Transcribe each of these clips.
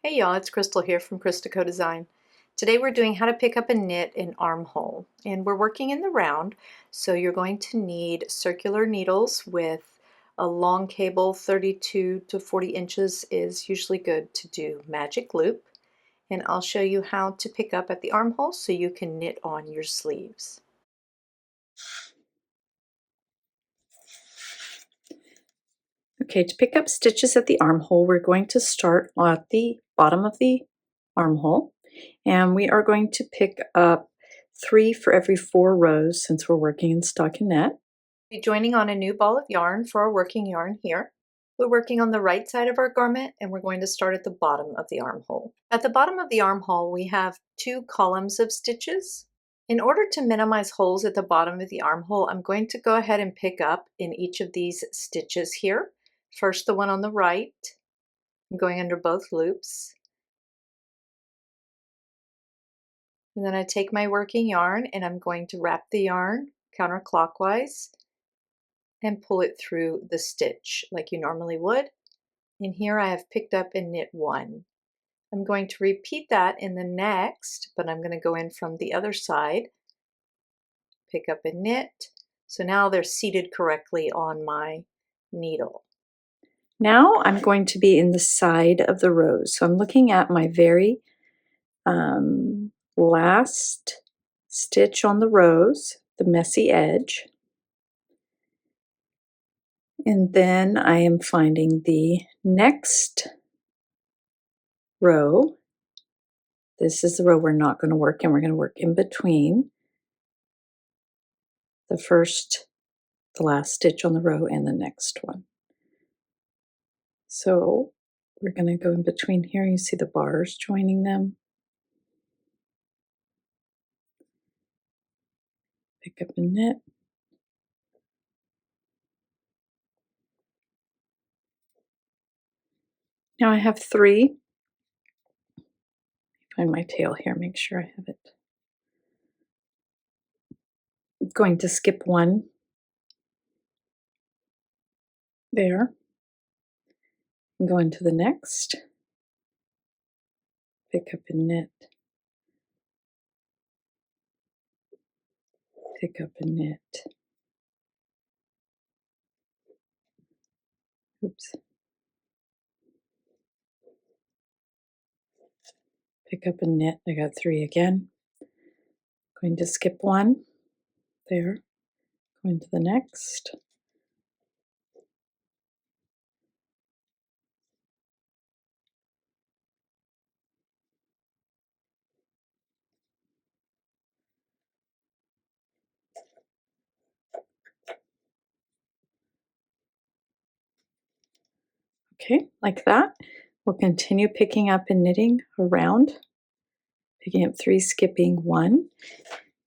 Hey y'all, it's Crystal here from ChristaCoDesign. Today we're doing how to pick up and knit an armhole, and we're working in the round, so you're going to need circular needles with a long cable. 32 to 40 inches is usually good to do magic loop, and I'll show you how to pick up at the armhole so you can knit on your sleeves. Okay, to pick up stitches at the armhole, we're going to start at the bottom of the armhole, and we are going to pick up 3 for every 4 rows since we're working in stockinette. We'll be joining on a new ball of yarn for our working yarn here. We're working on the right side of our garment, and we're going to start at the bottom of the armhole. At the bottom of the armhole, we have 2 columns of stitches. In order to minimize holes at the bottom of the armhole, I'm going to go ahead and pick up in each of these stitches here. First, the one on the right. I'm going under both loops. And then I take my working yarn and I'm going to wrap the yarn counterclockwise and pull it through the stitch like you normally would. And here I have picked up and knit 1. I'm going to repeat that in the next, but I'm going to go in from the other side, pick up and knit. So now they're seated correctly on my needle. Now I'm going to be in the side of the rows. So I'm looking at my very last stitch on the rows, the messy edge. And then I am finding the next row. This is the row we're not going to work in. We're going to work in between the last stitch on the row and the next one. So we're going to go in between here. You see the bars joining them. Pick up and knit. Now I have 3. Find my tail here, make sure I have it. I'm going to skip 1 there. And go into the next. Pick up and knit. Pick up and knit. Oops. Pick up and knit. I got 3 again. Going to skip 1 there. Going to the next. Okay, like that. We'll continue picking up and knitting around, picking up 3, skipping 1.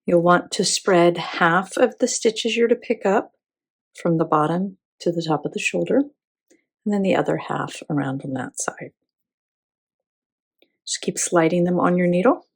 You'll want to spread half of the stitches you're to pick up from the bottom to the top of the shoulder, and then the other half around on that side. Just keep sliding them on your needle.